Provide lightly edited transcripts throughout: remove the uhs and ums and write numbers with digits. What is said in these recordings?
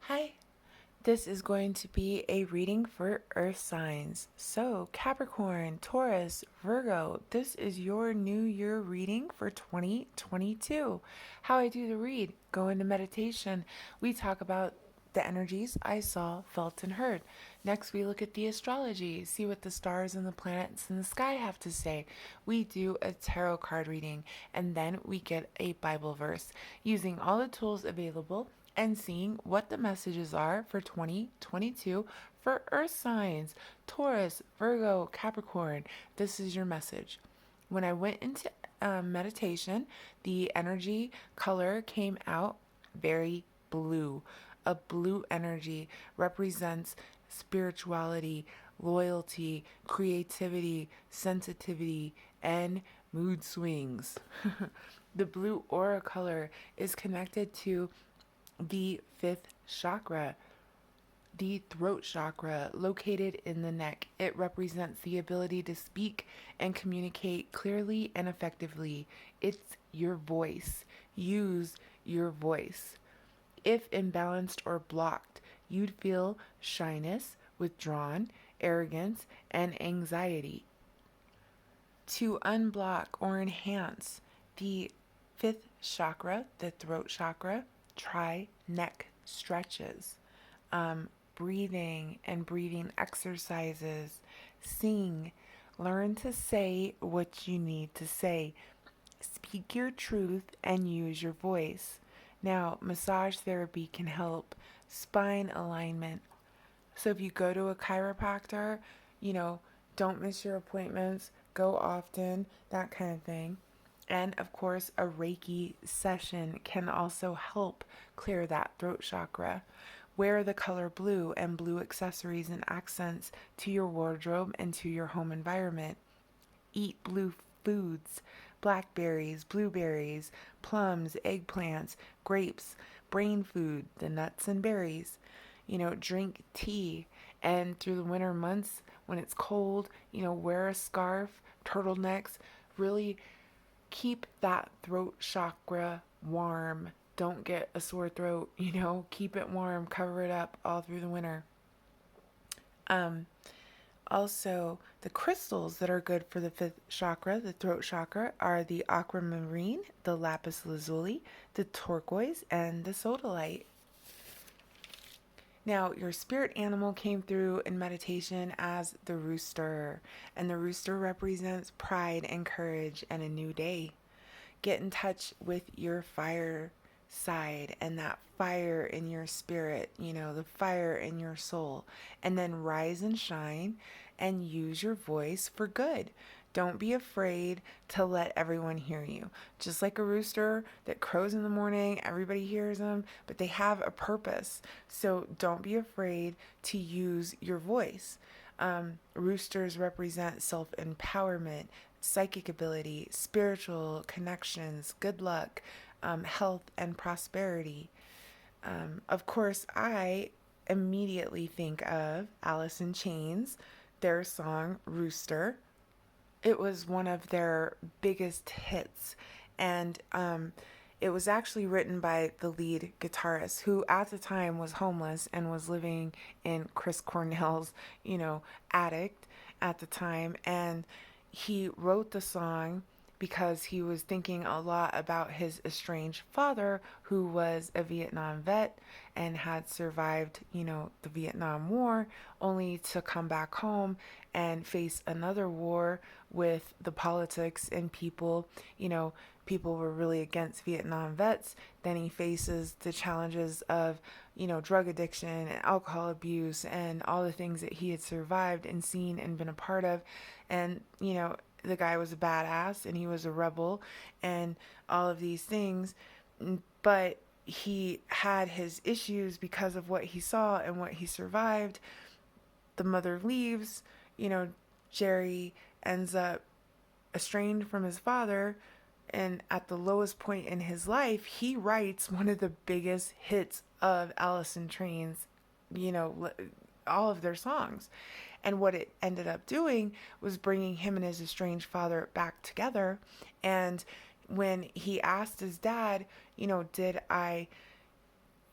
Hi, this is going to be a reading for earth signs. So, Capricorn, Taurus, Virgo, this is your new year reading for 2022. How I do the read, go into meditation. We talk about the energies I saw, felt, and heard. Next, we look at the astrology, see what the stars and the planets in the sky have to say. We do a tarot card reading, and then we get a Bible verse using all the tools available and seeing what the messages are for 2022 for earth signs Taurus, Virgo, Capricorn. This is your message. When I went into meditation, the energy color came out very blue. A blue energy represents spirituality, loyalty, creativity, sensitivity, and mood swings. The blue aura color is connected to the fifth chakra, the throat chakra located in the neck. It represents the ability to speak and communicate clearly and effectively. It's your voice. Use your voice. If imbalanced or blocked, you'd feel shyness, withdrawn, arrogance, and anxiety. To unblock or enhance the fifth chakra, the throat chakra, try neck stretches, breathing and breathing exercises. Sing. Learn to say what you need to say. Speak your truth and use your voice. Now, massage therapy can help. Spine alignment. So if you go to a chiropractor, you know, don't miss your appointments, go often, that kind of thing. And of course, a Reiki session can also help clear that throat chakra. Wear the color blue and blue accessories and accents to your wardrobe and to your home environment. Eat blue foods, blackberries, blueberries, plums, eggplants, grapes, brain food, the nuts and berries. Drink tea. And through the winter months, when it's cold, wear a scarf, turtlenecks. Really keep that throat chakra warm. Don't get a sore throat, keep it warm, cover it up all through the winter. Um, Also, the crystals that are good for the fifth chakra, the throat chakra, are the aquamarine, the lapis lazuli, the turquoise, and the sodalite. Now, your spirit animal came through in meditation as the rooster, and the rooster represents pride and courage and a new day. Get in touch with your fire side and that fire in your spirit, the fire in your soul, and then rise and shine and use your voice for good. Don't be afraid to let everyone hear you. Just like a rooster that crows in the morning, everybody hears them, but they have a purpose. So don't be afraid to use your voice. Roosters represent self empowerment, psychic ability, spiritual connections, good luck, health, and prosperity. Of course, I immediately think of Alice in Chains, their song Rooster. It was one of their biggest hits, and it was actually written by the lead guitarist, who at the time was homeless and was living in Chris Cornell's, attic at the time. And he wrote the song because he was thinking a lot about his estranged father, who was a Vietnam vet and had survived, the Vietnam War, only to come back home and face another war with the politics and people. People were really against Vietnam vets. Then he faces the challenges of, drug addiction and alcohol abuse and all the things that he had survived and seen and been a part of. And, the guy was a badass and he was a rebel and all of these things. But he had his issues because of what he saw and what he survived. The mother leaves, Jerry ends up estranged from his father, and at the lowest point in his life, he writes one of the biggest hits of Alice in Chains, you know, all of their songs. And what it ended up doing was bringing him and his estranged father back together. And when he asked his dad, did I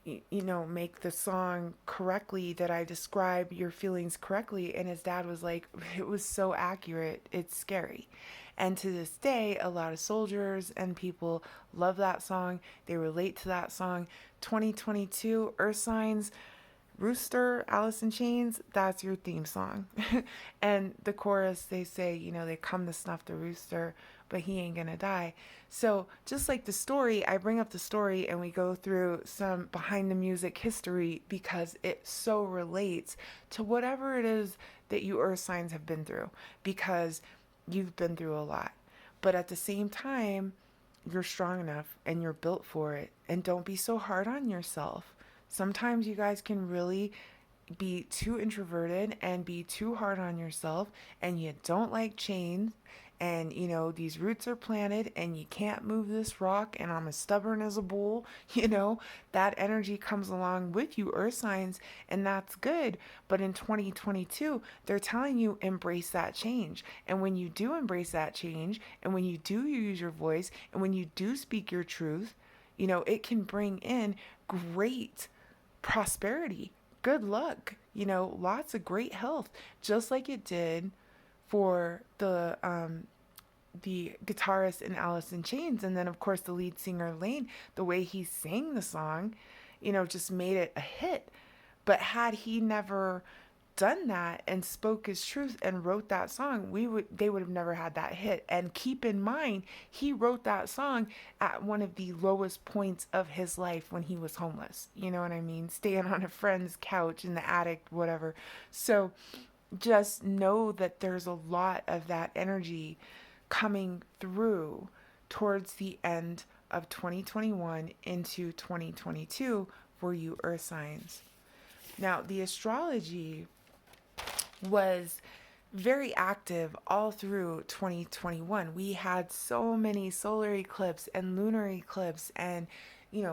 make the song correctly, that I describe your feelings correctly. And his dad was like, it was so accurate, it's scary. And to this day, a lot of soldiers and people love that song. They relate to that song. 2022, Earth Signs, Rooster, Alice in Chains, that's your theme song. And the chorus, they say, they come to snuff the rooster, but he ain't gonna die. So, just like the story, I bring up the story and we go through some behind the music history because it so relates to whatever it is that you earth signs have been through, because you've been through a lot. But at the same time, you're strong enough and you're built for it. And don't be so hard on yourself. Sometimes you guys can really be too introverted and be too hard on yourself, and you don't like change, and these roots are planted and you can't move this rock, and I'm as stubborn as a bull. That energy comes along with you earth signs, and that's good. But in 2022, they're telling you embrace that change. And when you do embrace that change, and when you do use your voice, and when you do speak your truth, it can bring in great prosperity, good luck, lots of great health, just like it did for the guitarist in Alice in Chains. And then of course the lead singer Lane, the way he sang the song, just made it a hit. But had he never done that and spoke his truth and wrote that song, they would have never had that hit. And keep in mind, he wrote that song at one of the lowest points of his life, when he was homeless. You know what I mean? Staying on a friend's couch in the attic, whatever. So just know that there's a lot of that energy coming through towards the end of 2021 into 2022 for you earth signs. Now, the astrology was very active all through 2021. We had so many solar eclipse and lunar eclipse, and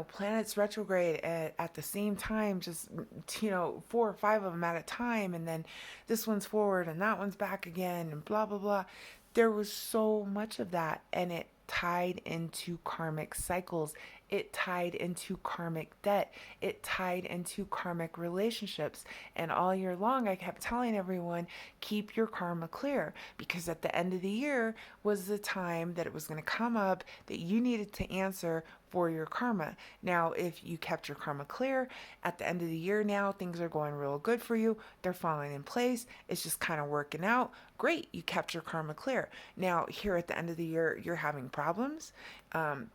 planets retrograde at the same time, just 4 or 5 of them at a time, and then this one's forward and that one's back again, and blah blah blah. There was so much of that, and it tied into karmic cycles. It tied into karmic debt. It tied into karmic relationships. And all year long, I kept telling everyone, keep your karma clear, because at the end of the year was the time that it was going to come up that you needed to answer for your karma. Now, if you kept your karma clear at the end of the year, now things are going real good for you. They're falling in place. It's just kind of working out. Great, you kept your karma clear. Now, here at the end of the year, you're having problems.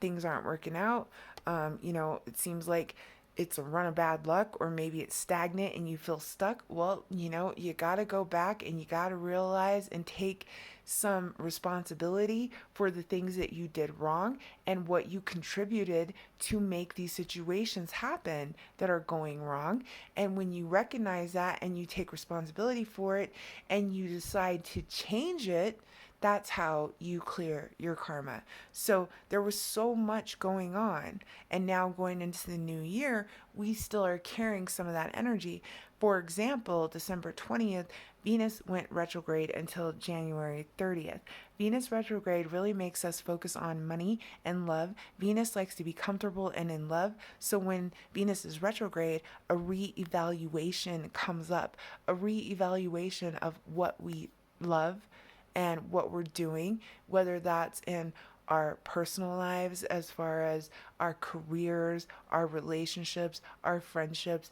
Things aren't working out. It seems like it's a run of bad luck, or maybe it's stagnant and you feel stuck. Well, you got to go back and you got to realize and take some responsibility for the things that you did wrong and what you contributed to make these situations happen that are going wrong. And when you recognize that and you take responsibility for it and you decide to change it, that's how you clear your karma. So there was so much going on. And now going into the new year, we still are carrying some of that energy. For example, December 20th, Venus went retrograde until January 30th. Venus retrograde really makes us focus on money and love. Venus likes to be comfortable and in love. So when Venus is retrograde, a re-evaluation comes up, a re-evaluation of what we love and what we're doing, whether that's in our personal lives, as far as our careers, our relationships, our friendships.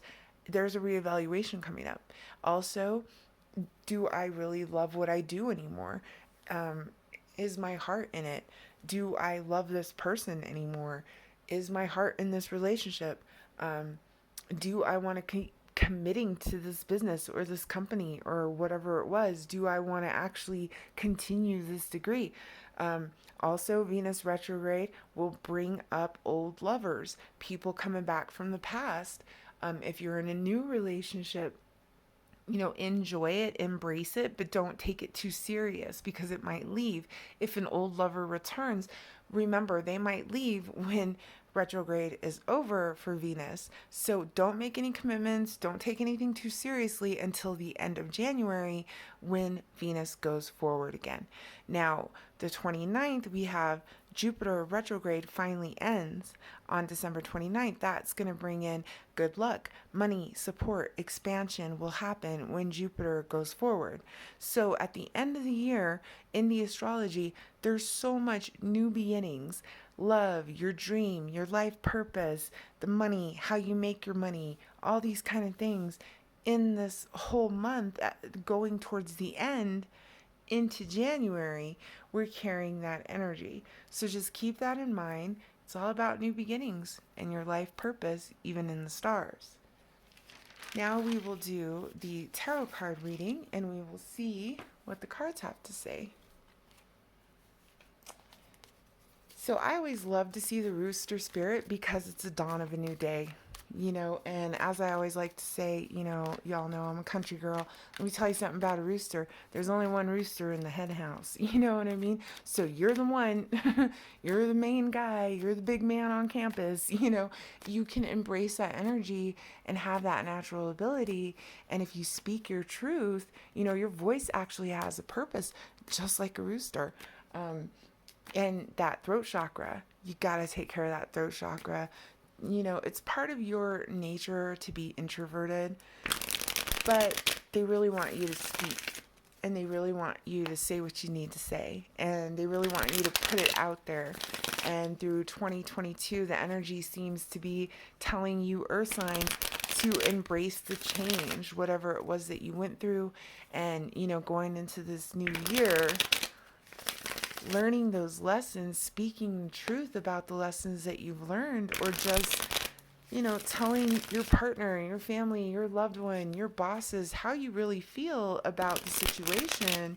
There's a reevaluation coming up. Also, do I really love what I do anymore? Is my heart in it? Do I love this person anymore? Is my heart in this relationship? Do I want to keep committing to this business or this company or whatever it was? Do I want to actually continue this degree? Also, Venus retrograde will bring up old lovers, people coming back from the past. If you're in a new relationship, enjoy it, embrace it, but don't take it too serious because it might leave. If an old lover returns, remember they might leave when retrograde is over for Venus. So don't make any commitments, don't take anything too seriously until the end of January when Venus goes forward again. Now, the 29th, we have Jupiter retrograde finally ends on December 29th, that's going to bring in good luck, money, support, expansion will happen when Jupiter goes forward. So at the end of the year in the astrology, there's so much new beginnings. Love, your dream, your life purpose, the money, how you make your money, all these kind of things in this whole month going towards the end into January, we're carrying that energy. So just keep that in mind. It's all about new beginnings and your life purpose, even in the stars. Now we will do the tarot card reading and we will see what the cards have to say. So I always love to see the rooster spirit because it's the dawn of a new day. And as I always like to say, y'all know I'm a country girl. Let me tell you something about a rooster. There's only one rooster in the hen house. You know what I mean? So you're the one, you're the main guy, you're the big man on campus. You can embrace that energy and have that natural ability. And if you speak your truth, your voice actually has a purpose, just like a rooster. And that throat chakra, you got to take care of that throat chakra. It's part of your nature to be introverted, but they really want you to speak and they really want you to say what you need to say and they really want you to put it out there. And through 2022, the energy seems to be telling you, earth signs, to embrace the change, whatever it was that you went through. And, going into this new year, learning those lessons, speaking the truth about the lessons that you've learned, or just, telling your partner, your family, your loved one, your bosses, how you really feel about the situation.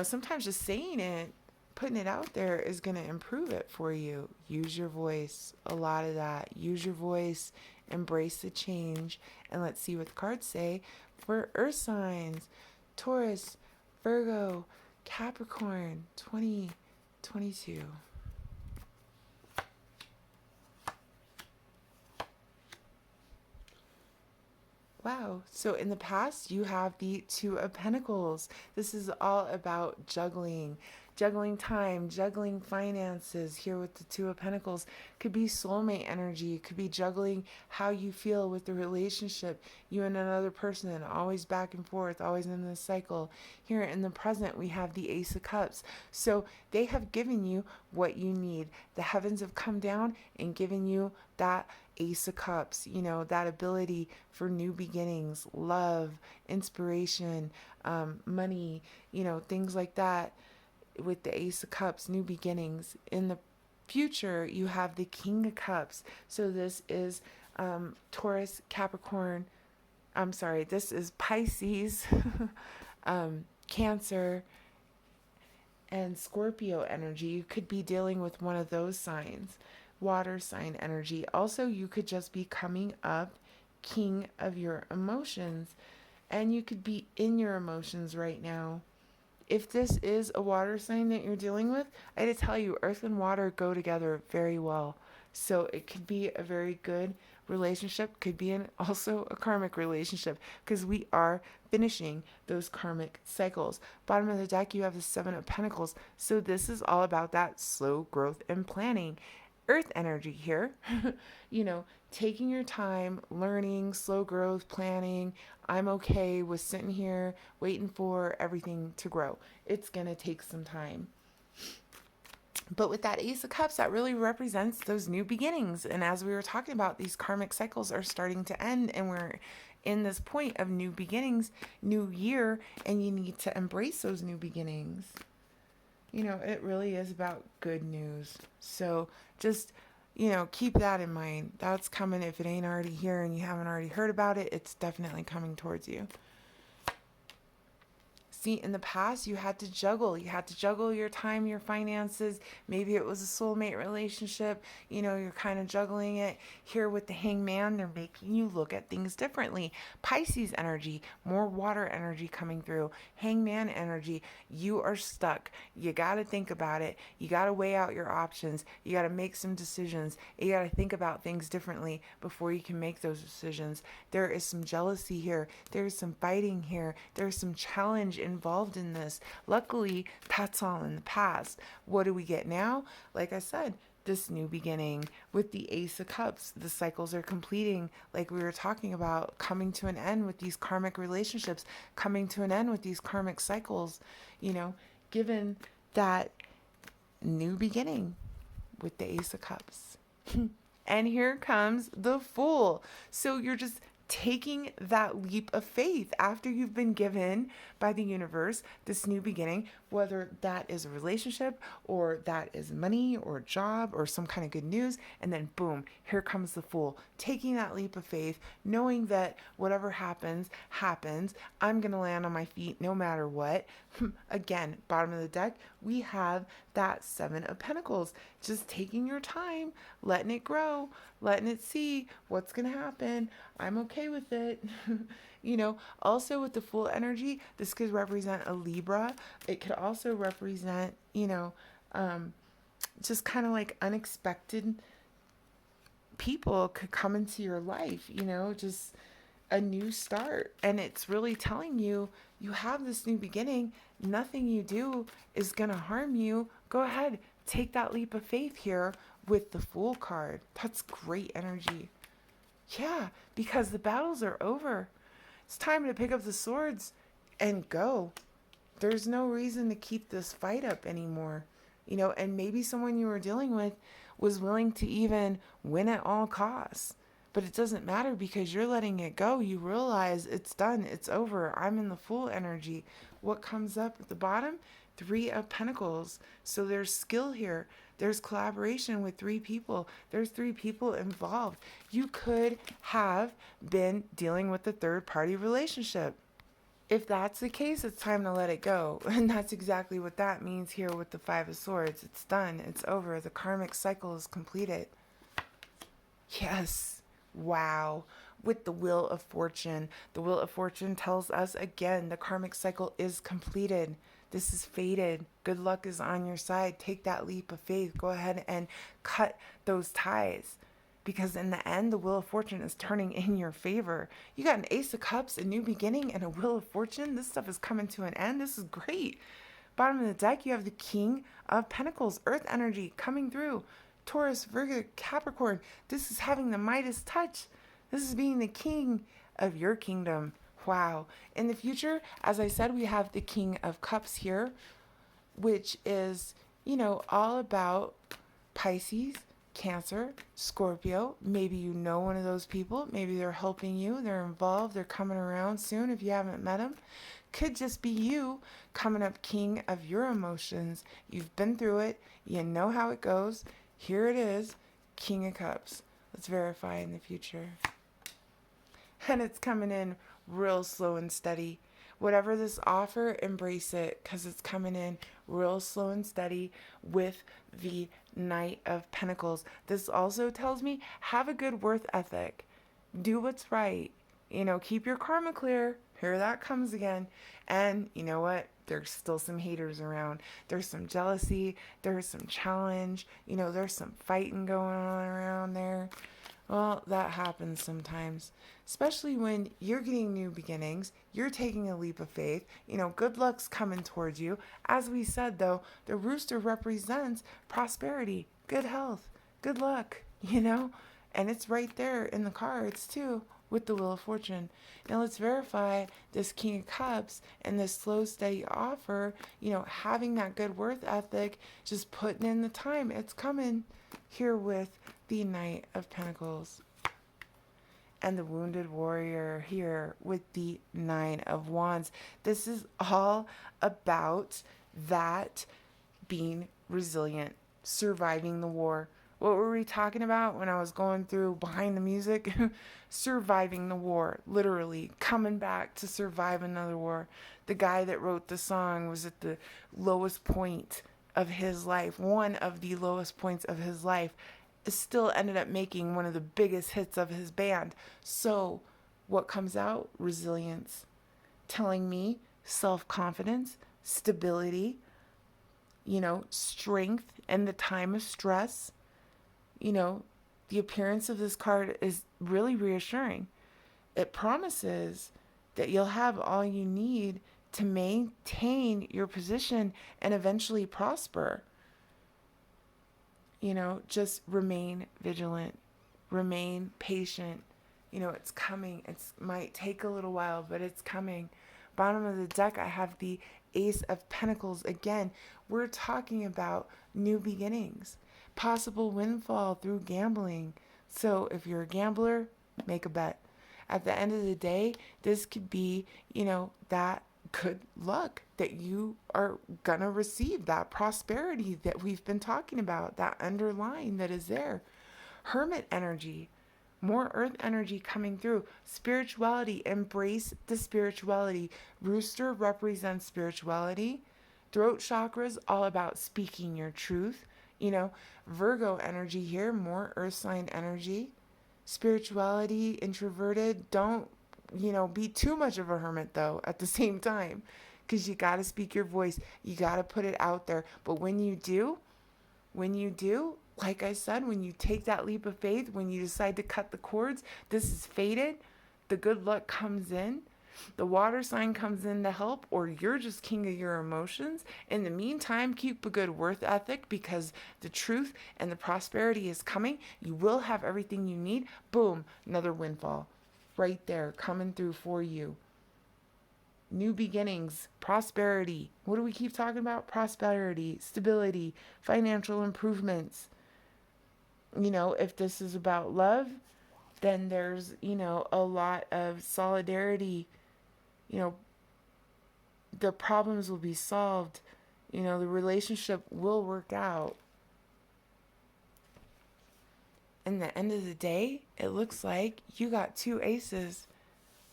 Sometimes just saying it, putting it out there is going to improve it for you. Use your voice, a lot of that. Use your voice, embrace the change, and let's see what the cards say for earth signs. Taurus, Virgo, Capricorn 2022. Wow. So in the past, you have the Two of Pentacles. This is all about juggling time, juggling finances. Here with the Two of Pentacles, could be soulmate energy. It could be juggling how you feel with the relationship, you and another person, always back and forth, always in this cycle. Here in the present, we have the Ace of Cups. So they have given you what you need. The heavens have come down and given you that Ace of Cups, that ability for new beginnings, love, inspiration, money, things like that. With the Ace of Cups, new beginnings. In the future, you have the King of Cups. So this is Taurus, Capricorn. This is Pisces, Cancer, and Scorpio energy. You could be dealing with one of those signs. Water sign energy. Also, you could just be coming up king of your emotions, and you could be in your emotions right now. If this is a water sign that you're dealing with, I had to tell you, earth and water go together very well. So it could be a very good relationship, could be also a karmic relationship, because we are finishing those karmic cycles. Bottom of the deck, you have the Seven of Pentacles. So this is all about that slow growth and planning. Earth energy here, taking your time, learning, slow growth, planning. I'm okay with sitting here waiting for everything to grow. It's going to take some time. But with that Ace of Cups, that really represents those new beginnings. And as we were talking about, these karmic cycles are starting to end and we're in this point of new beginnings, new year, and you need to embrace those new beginnings. It really is about good news. So just, keep that in mind. That's coming. If it ain't already here and you haven't already heard about it, it's definitely coming towards you. See, in the past, you had to juggle. You had to juggle your time, your finances. Maybe it was a soulmate relationship. You're kind of juggling it. Here with the Hangman, they're making you look at things differently. Pisces energy, more water energy coming through. Hangman energy, you are stuck. You got to think about it. You got to weigh out your options. You got to make some decisions. You got to think about things differently before you can make those decisions. There is some jealousy here. There's some fighting here. There's some challenge in involved in this. Luckily, that's all in the past. What do we get now? Like I said, this new beginning with the Ace of Cups. The cycles are completing, like we were talking about, coming to an end with these karmic relationships, coming to an end with these karmic cycles, given that new beginning with the Ace of Cups. And here comes the Fool. So you're just taking that leap of faith after you've been given by the universe this new beginning, whether that is a relationship or that is money or a job or some kind of good news, and then boom, here comes the Fool, taking that leap of faith, knowing that whatever happens, I'm gonna land on my feet no matter what. Again, bottom of the deck, we have that Seven of Pentacles, just taking your time, letting it grow, letting it see what's gonna happen. I'm okay with it. Also with the Fool energy, this could represent a Libra. It could also represent, just kind of like unexpected people could come into your life, just a new start. And it's really telling you, you have this new beginning. Nothing you do is going to harm you. Go ahead, take that leap of faith here with the Fool card. That's great energy. Yeah, because the battles are over. It's time to pick up the swords and go. There's no reason to keep this fight up anymore. And maybe someone you were dealing with was willing to even win at all costs. But it doesn't matter because you're letting it go. You realize it's done. It's over. I'm in the Fool energy. What comes up at the bottom? Three of Pentacles. So there's skill here. There's collaboration with three people. There's three people involved. You could have been dealing with a third-party relationship. If that's the case, it's time to let it go. And that's exactly what that means here with the Five of Swords. It's done. It's over. The karmic cycle is completed. Yes. Wow. With the Wheel of Fortune. The Wheel of Fortune tells us again, the karmic cycle is completed. This is fated. Good luck is on your side. Take that leap of faith. Go ahead and cut those ties. Because in the end, the Wheel of Fortune is turning in your favor. You got an Ace of Cups, a new beginning, and a Wheel of Fortune. This stuff is coming to an end. This is great. Bottom of the deck, you have the King of Pentacles, Earth energy coming through. Taurus, Virgo, Capricorn. This is having the Midas touch. This is being the king of your kingdom. Wow. In the future, as I said, we have the King of Cups here, which is, all about Pisces, Cancer, Scorpio. Maybe you know one of those people. Maybe they're helping you. They're involved. They're coming around soon if you haven't met them. Could just be you coming up king of your emotions. You've been through it. You know how it goes. Here it is, King of Cups. Let's verify in the future. And it's coming in real slow and steady. Whatever this offer, embrace it because it's coming in real slow and steady with the Knight of Pentacles. This also tells me have a good worth ethic. Do what's right. Keep your karma clear. Here that comes again. And you know what? There's still some haters around. There's some jealousy. There's some challenge. There's some fighting going on around there. Well, that happens sometimes, especially when you're getting new beginnings, you're taking a leap of faith, good luck's coming towards you. As we said, though, the rooster represents prosperity, good health, good luck, and it's right there in the cards, too, with the Wheel of Fortune. Now, let's verify this King of Cups and this slow, steady offer, having that good worth ethic, just putting in the time. It's coming here with the Knight of Pentacles and the Wounded Warrior here with the Nine of Wands. This is all about that being resilient, surviving the war. What were we talking about when I was going through behind the music? Surviving the war, literally coming back to survive another war. The guy that wrote the song was at the lowest point of his life, one of the lowest points of his life, still ended up making one of the biggest hits of his band. So what comes out? Resilience. Telling me self-confidence, stability, strength in the time of stress. The appearance of this card is really reassuring. It promises that you'll have all you need to maintain your position and eventually prosper. Just remain vigilant, remain patient. It's coming. It might take a little while, but it's coming. Bottom of the deck, I have the Ace of Pentacles. Again, we're talking about new beginnings, possible windfall through gambling. So if you're a gambler, make a bet. At the end of the day, this could be, that good luck that you are gonna receive, that prosperity that we've been talking about, that underlying that is there. Hermit energy, more earth energy coming through. Spirituality, embrace the spirituality. Rooster represents spirituality. Throat chakras, all about speaking your truth. Virgo energy here, more earth sign energy. Spirituality, introverted. Don't, be too much of a hermit though at the same time, because you got to speak your voice. You got to put it out there. But when you do, like I said, when you take that leap of faith, when you decide to cut the cords, this is fated. The good luck comes in. The water sign comes in to help, or you're just king of your emotions. In the meantime, keep a good worth ethic, because the truth and the prosperity is coming. You will have everything you need. Boom, another windfall right there coming through for you. New beginnings, prosperity. What do we keep talking about? Prosperity, stability, financial improvements. If this is about love, then there's, a lot of solidarity. The problems will be solved. The relationship will work out. In the end of the day, it looks like you got two aces.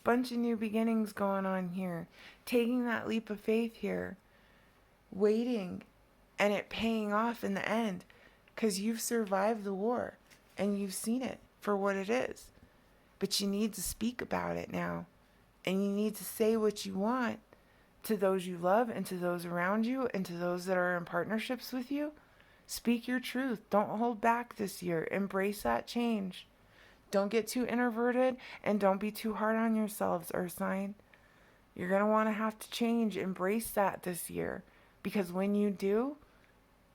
Bunch of new beginnings going on here. Taking that leap of faith here. Waiting and it paying off in the end, because you've survived the war and you've seen it for what it is. But you need to speak about it now. And you need to say what you want to those you love and to those around you and to those that are in partnerships with you. Speak your truth. Don't hold back this year. Embrace that change. Don't get too introverted and don't be too hard on yourselves, Earth sign. You're going to want to have to change. Embrace that this year. Because when you do,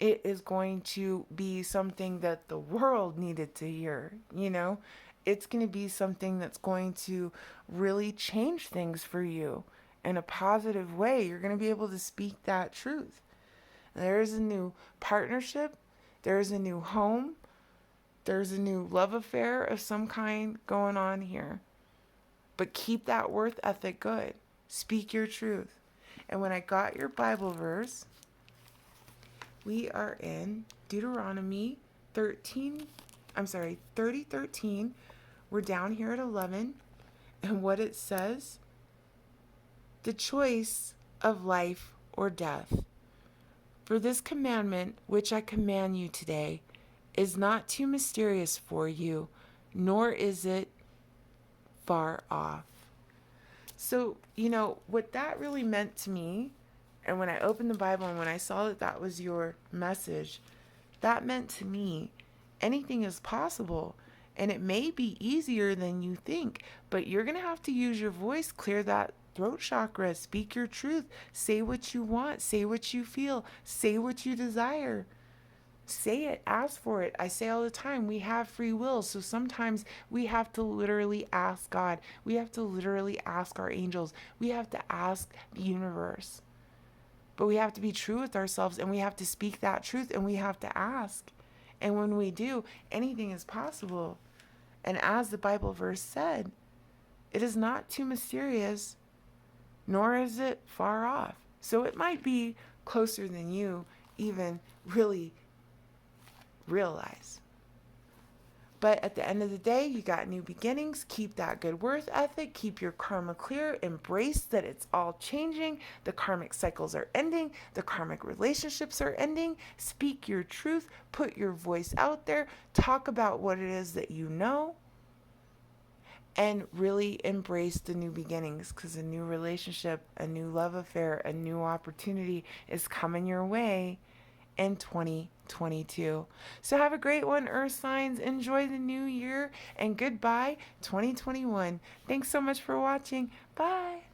it is going to be something that the world needed to hear. It's going to be something that's going to really change things for you in a positive way. You're going to be able to speak that truth. There's a new partnership. There's a new home. There's a new love affair of some kind going on here. But keep that worth ethic good. Speak your truth. And when I got your Bible verse, we are in Deuteronomy 30:13. We're down here at 11. And what it says, the choice of life or death. For this commandment which I command you today is not too mysterious for you, nor is it far off. So, what that really meant to me, and when I opened the Bible and when I saw that that was your message, that meant to me anything is possible. And it may be easier than you think, but you're going to have to use your voice, clear that throat chakra, speak your truth, say what you want, say what you feel, say what you desire. Say it, ask for it. I say all the time, we have free will. So sometimes we have to literally ask God. We have to literally ask our angels. We have to ask the universe. But we have to be true with ourselves, and we have to speak that truth, and we have to ask. And when we do, anything is possible. And as the Bible verse said, it is not too mysterious, nor is it far off. So it might be closer than you even really realize. But at the end of the day, you got new beginnings. Keep that good worth ethic. Keep your karma clear. Embrace that it's all changing. The karmic cycles are ending. The karmic relationships are ending. Speak your truth. Put your voice out there. Talk about what it is that you know. And really embrace the new beginnings, because a new relationship, a new love affair, a new opportunity is coming your way in 2022. So have a great one, Earth signs. Enjoy the new year, and goodbye 2021. Thanks so much for watching. Bye.